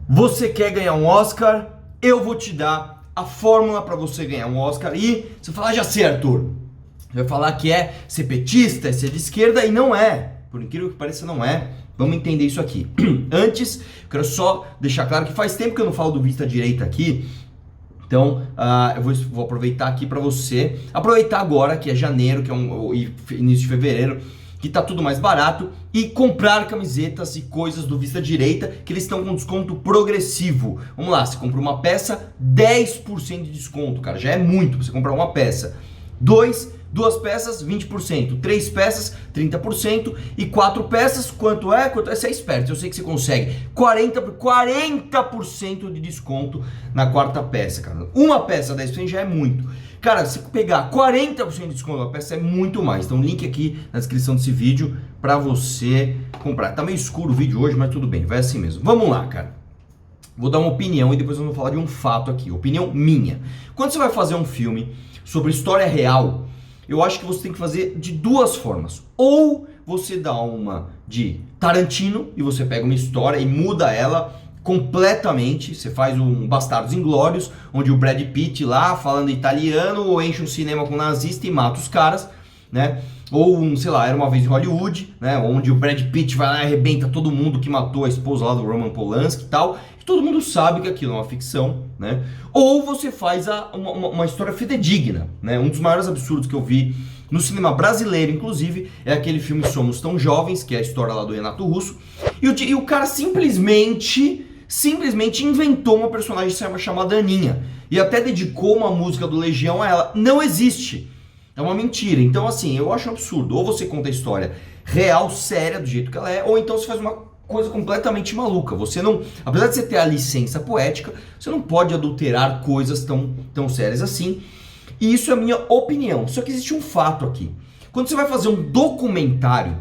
Você quer ganhar um Oscar? Eu vou te dar a fórmula para você ganhar um Oscar. E você vai falar, já sei, Arthur. Você vai falar que é ser petista, é ser de esquerda, e não é. Por incrível que pareça, não é. Vamos entender isso aqui. Antes, eu quero só deixar claro que faz tempo que eu não falo do Vista Direita aqui. Então, eu vou aproveitar aqui para você aproveitar agora, que é janeiro, que é início de fevereiro, que tá tudo mais barato, e comprar camisetas e coisas do Vista Direita, que eles estão com desconto progressivo. Vamos lá, você compra uma peça, 10% de desconto, cara, já é muito você comprar uma peça. Duas peças, 20%, 3 peças, 30%, e 4 peças, quanto é? Você é esperto, eu sei que você consegue 40% de desconto na quarta peça, cara. Uma peça, 10% já é muito. Cara, se pegar 40% de desconto na peça é muito mais. Então, link aqui na descrição desse vídeo pra você comprar. Tá meio escuro o vídeo hoje, mas tudo bem, vai assim mesmo. Vamos lá, cara. Vou dar uma opinião e depois eu vou falar de um fato aqui. Opinião minha. Quando você vai fazer um filme sobre história real, eu acho que você tem que fazer de duas formas. Ou você dá uma de Tarantino e você pega uma história e muda ela completamente. Você faz um Bastardos Inglórios, onde o Brad Pitt lá falando italiano ou enche um cinema com nazista e mata os caras, né? Ou sei lá, Era Uma Vez em Hollywood, né? Onde o Brad Pitt vai lá e arrebenta todo mundo que matou a esposa lá do Roman Polanski e tal. E todo mundo sabe que aquilo é uma ficção, né? Ou você faz uma história fidedigna, né? Um dos maiores absurdos que eu vi no cinema brasileiro, inclusive, é aquele filme Somos Tão Jovens, que é a história lá do Renato Russo. E o cara simplesmente inventou uma personagem chamada Aninha. E até dedicou uma música do Legião a ela. Não existe. É uma mentira. Então, assim, eu acho um absurdo. Ou você conta a história real, séria, do jeito que ela é, ou então você faz uma coisa completamente maluca. Você não, apesar de você ter a licença poética, você não pode adulterar coisas tão sérias assim. E isso é a minha opinião. Só que existe um fato aqui. Quando você vai fazer um documentário,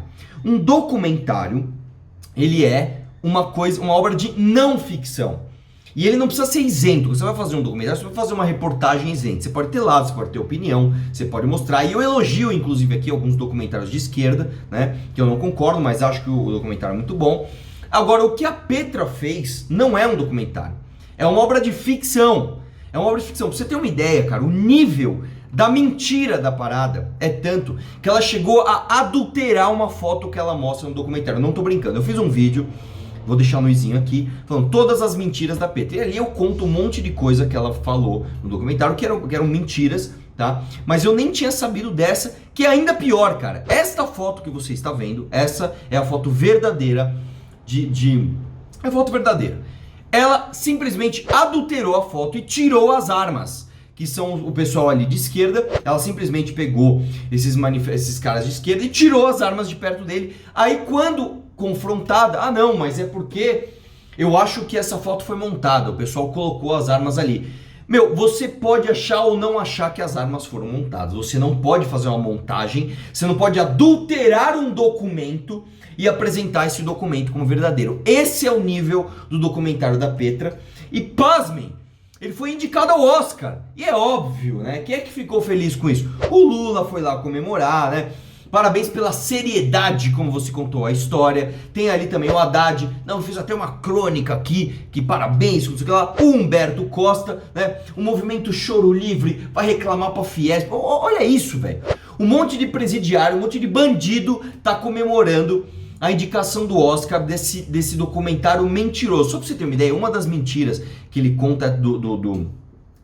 ele é uma obra de não ficção. E ele não precisa ser isento. Você vai fazer um documentário, você vai fazer uma reportagem isenta. Você pode ter lado, você pode ter opinião, você pode mostrar. E eu elogio, inclusive, aqui alguns documentários de esquerda, né? Que eu não concordo, mas acho que o documentário é muito bom. Agora, o que a Petra fez não é um documentário. É uma obra de ficção. É uma obra de ficção. Pra você ter uma ideia, cara, o nível da mentira da parada é tanto que ela chegou a adulterar uma foto que ela mostra no documentário. Eu não tô brincando. Eu fiz um vídeo, vou deixar no izinho aqui, falando todas as mentiras da Petra. E ali eu conto um monte de coisa que ela falou no documentário que eram mentiras, tá? Mas eu nem tinha sabido dessa, que é ainda pior, cara. Esta foto que você está vendo, essa é a foto verdadeira É a foto verdadeira. Ela simplesmente adulterou a foto e tirou as armas, que são o pessoal ali de esquerda. Ela simplesmente pegou esses caras de esquerda e tirou as armas de perto dele. Aí quando confrontada, não, mas é porque eu acho que essa foto foi montada, o pessoal colocou as armas ali. Meu, você pode achar ou não achar que as armas foram montadas, você não pode fazer uma montagem, você não pode adulterar um documento e apresentar esse documento como verdadeiro. Esse é o nível do documentário da Petra. E pasmem, ele foi indicado ao Oscar. E é óbvio, né? Quem é que ficou feliz com isso? O Lula foi lá comemorar, né? Parabéns pela seriedade como você contou a história. Tem ali também o Haddad. Não, eu fiz até uma crônica aqui, que parabéns, não sei o que lá. O Humberto Costa, né? O movimento Choro Livre vai reclamar pra Fiesp. Olha isso, velho. Um monte de presidiário, um monte de bandido tá comemorando a indicação do Oscar desse documentário mentiroso. Só pra você ter uma ideia, uma das mentiras que ele conta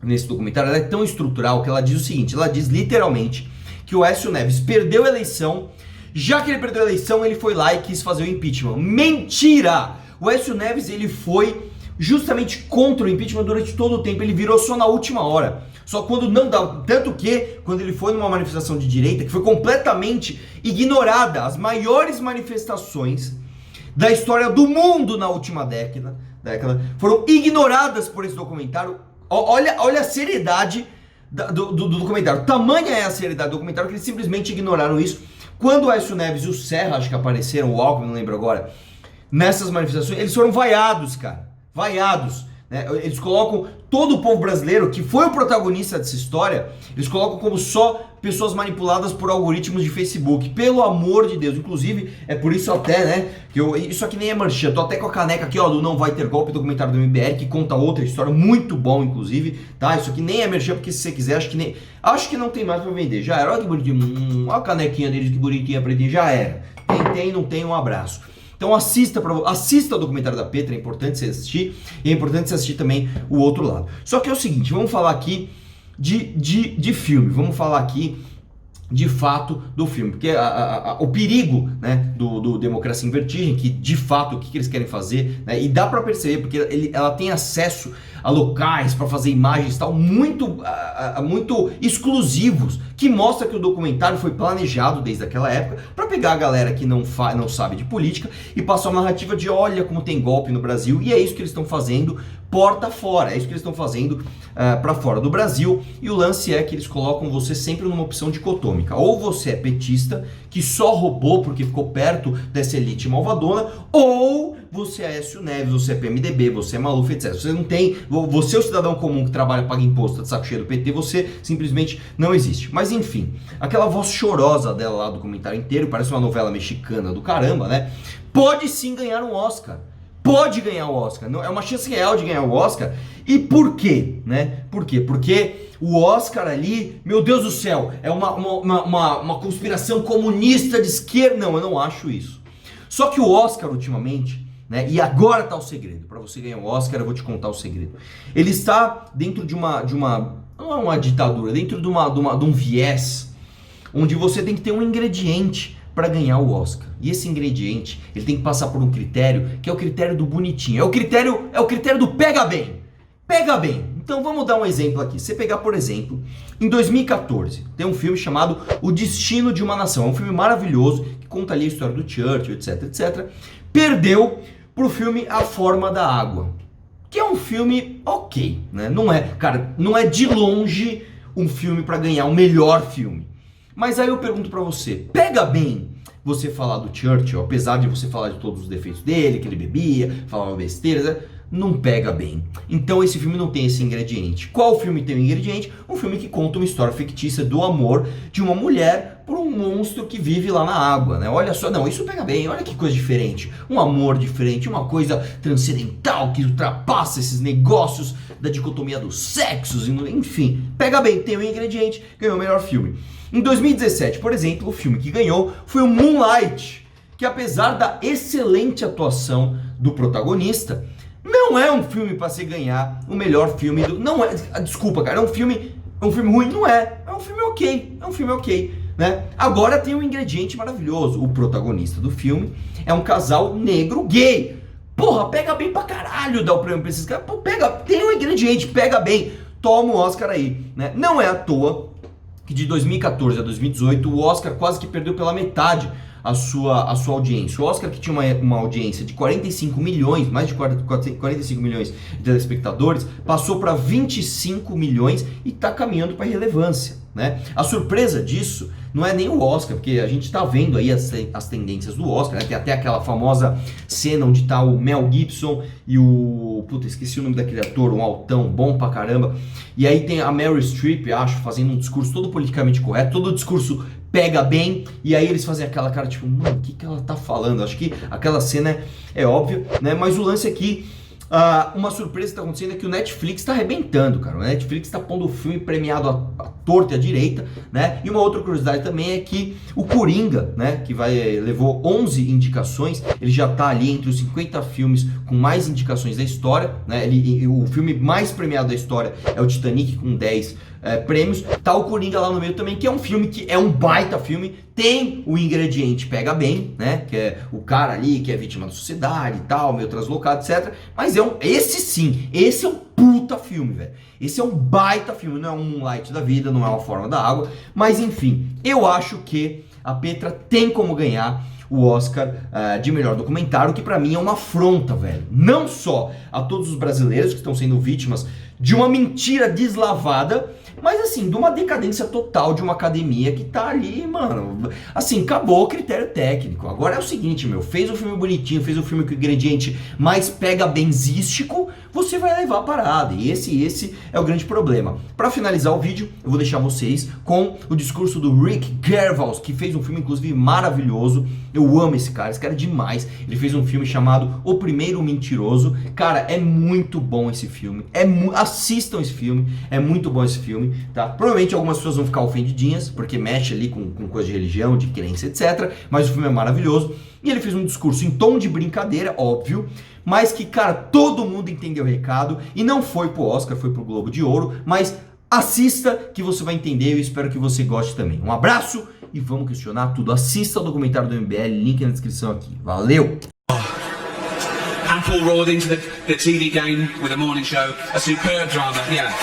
nesse documentário, ela é tão estrutural que ela diz o seguinte, ela diz literalmente que o Aécio Neves perdeu a eleição, já que ele perdeu a eleição, ele foi lá e quis fazer o impeachment. Mentira! O Aécio Neves, ele foi justamente contra o impeachment durante todo o tempo, ele virou só na última hora. Só quando não dá, tanto que quando ele foi numa manifestação de direita, que foi completamente ignorada, as maiores manifestações da história do mundo na última década foram ignoradas por esse documentário. Olha a seriedade do documentário. Tamanha é a seriedade do documentário que eles simplesmente ignoraram isso. Quando o Aécio Neves e o Serra, acho que apareceram, o Alckmin, não lembro agora, nessas manifestações, eles foram vaiados, cara. Vaiados. né? Eles colocam todo o povo brasileiro, que foi o protagonista dessa história, eles colocam como só pessoas manipuladas por algoritmos de Facebook. Pelo amor de Deus. Inclusive, é por isso até, né, que isso aqui nem é merchan. Eu tô até com a caneca aqui, ó, do Não Vai Ter Golpe, documentário do MBL, que conta outra história, muito bom, inclusive, tá? Isso aqui nem é merchan, porque se você quiser, acho que não tem mais pra vender. Já era, olha que bonitinho, olha a canequinha deles, que bonitinha, pretinha, já era. Tem, não tem, um abraço. Então assista o documentário da Petra, é importante você assistir, e é importante você assistir também o outro lado. Só que é o seguinte, vamos falar aqui de filme, vamos falar aqui de fato do filme, porque o perigo, né, do Democracia em Vertigem, que de fato o que eles querem fazer, né, e dá para perceber, porque ela tem acesso a locais para fazer imagens tal, muito exclusivos, que mostra que o documentário foi planejado desde aquela época para pegar a galera que não sabe de política e passar uma narrativa de olha como tem golpe no Brasil, e é isso que eles estão fazendo porta fora, é isso que eles estão fazendo para fora do Brasil, e o lance é que eles colocam você sempre numa opção dicotômica, ou você é petista, que só roubou porque ficou perto dessa elite malvadona, ou você é Aécio Neves, você é PMDB, você é Maluf, etc. Você não tem, você é o cidadão comum que trabalha, paga imposto, tá de saco cheio do PT, você simplesmente não existe. Mas enfim, aquela voz chorosa dela lá do comentário inteiro, parece uma novela mexicana do caramba, né? Pode sim ganhar um Oscar. Pode ganhar o Oscar, é uma chance real de ganhar o Oscar. E por quê, né? Por quê? Porque o Oscar ali, meu Deus do céu, é uma conspiração comunista de esquerda. Não, eu não acho isso. Só que o Oscar ultimamente, né? E agora tá o segredo. Para você ganhar o Oscar, eu vou te contar o segredo. Ele está dentro de uma não é uma ditadura, dentro de um viés onde você tem que ter um ingrediente para ganhar o Oscar. E esse ingrediente, ele tem que passar por um critério, que é o critério do bonitinho. É o critério do pega bem. Pega bem. Então vamos dar um exemplo aqui. Você pegar, por exemplo, em 2014, tem um filme chamado O Destino de uma Nação. É um filme maravilhoso, que conta ali a história do Churchill, etc, etc. Perdeu pro filme A Forma da Água, que é um filme ok, né? Não é de longe um filme para ganhar o melhor filme. Mas aí eu pergunto pra você, pega bem você falar do Churchill, apesar de você falar de todos os defeitos dele, que ele bebia, falava besteiras, né? Não pega bem. Então esse filme não tem esse ingrediente. Qual filme tem o ingrediente? Um filme que conta uma história fictícia do amor de uma mulher por um monstro que vive lá na água, né? Olha só, não, isso pega bem, olha que coisa diferente. Um amor diferente, uma coisa transcendental que ultrapassa esses negócios da dicotomia dos sexos, enfim. Pega bem, tem o ingrediente, ganhou o melhor filme. Em 2017, por exemplo, o filme que ganhou foi o Moonlight, que apesar da excelente atuação do protagonista, não é um filme para se ganhar o melhor filme do... Não é, desculpa, cara, é um filme ruim, não é. É um filme ok, né? Agora tem um ingrediente maravilhoso. O protagonista do filme é um casal negro gay. Porra, pega bem pra caralho dar o prêmio pra esses caras. Pô, tem um ingrediente, pega bem. Toma o Oscar aí, né? Não é à toa que de 2014 a 2018 o Oscar quase que perdeu pela metade a sua audiência. O Oscar, que tinha uma audiência de 45 milhões, mais de 45 milhões de telespectadores, passou para 25 milhões e está caminhando para irrelevância, né? A surpresa disso não é nem o Oscar, porque a gente está vendo aí as tendências do Oscar, né? Tem até aquela famosa cena onde tá o Mel Gibson e o... Puta, esqueci o nome daquele ator, um altão, bom pra caramba. E aí tem a Meryl Streep, acho, fazendo um discurso todo politicamente correto, todo o discurso pega bem, e aí eles fazem aquela cara tipo, mano, o que ela tá falando? Acho que aquela cena é óbvia, né? Mas o lance aqui, uma surpresa que tá acontecendo é que o Netflix tá arrebentando, cara. O Netflix tá pondo o filme premiado à torta e à direita, né? E uma outra curiosidade também é que o Coringa, né, que levou 11 indicações, ele já tá ali entre os 50 filmes com mais indicações da história, né? O filme mais premiado da história é o Titanic, com 10 prêmios. Tá o Coringa lá no meio também, que é um filme que é um baita filme, tem o ingrediente pega bem, né? Que é o cara ali que é vítima da sociedade e tal, meio translocado, etc. Mas esse é um puta filme, velho. Esse é um baita filme, não é um Moonlight da vida, não é uma Forma da Água, mas enfim, eu acho que a Petra tem como ganhar o Oscar de melhor documentário, que pra mim é uma afronta, velho. Não só a todos os brasileiros que estão sendo vítimas de uma mentira deslavada, mas assim, de uma decadência total de uma academia que tá ali, mano, assim, acabou o critério técnico. Agora é o seguinte, fez o filme bonitinho, fez o filme com o ingrediente mais pega benzístico, você vai levar a parada. E esse é o grande problema. Para finalizar o vídeo, eu vou deixar vocês com o discurso do Rick Gervais, que fez um filme, inclusive, maravilhoso. Eu amo esse cara é demais. Ele fez um filme chamado O Primeiro Mentiroso. Cara, é muito bom esse filme. Assistam esse filme, é muito bom esse filme, tá? Provavelmente algumas pessoas vão ficar ofendidinhas, porque mexe ali com coisa de religião, de crença, etc. Mas o filme é maravilhoso. E ele fez um discurso em tom de brincadeira, óbvio, mas que, cara, todo mundo entendeu o recado. E não foi pro Oscar, foi pro Globo de Ouro. Mas assista que você vai entender e eu espero que você goste também. Um abraço e vamos questionar tudo. Assista o documentário do MBL, link na descrição aqui. Valeu! Apple roared into the TV game with a morning show, a superb drama, yeah.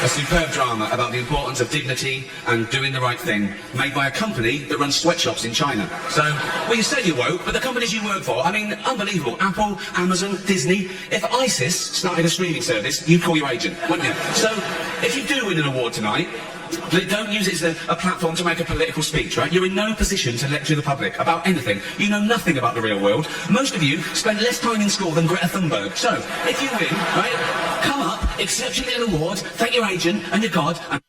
A superb drama about the importance of dignity and doing the right thing, made by a company that runs sweatshops in China. So, well, you say you're woke, but the companies you work for, I mean, unbelievable. Apple, Amazon, Disney. If ISIS started a streaming service, you'd call your agent, wouldn't you? So, if you do win an award tonight, don't use it as a platform to make a political speech, right? You're in no position to lecture the public about anything. You know nothing about the real world. Most of you spend less time in school than Greta Thunberg. So, if you win, right, come up, accept your little award, thank your agent and your God, and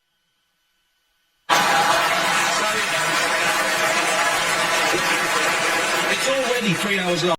so, it's already 3 hours long.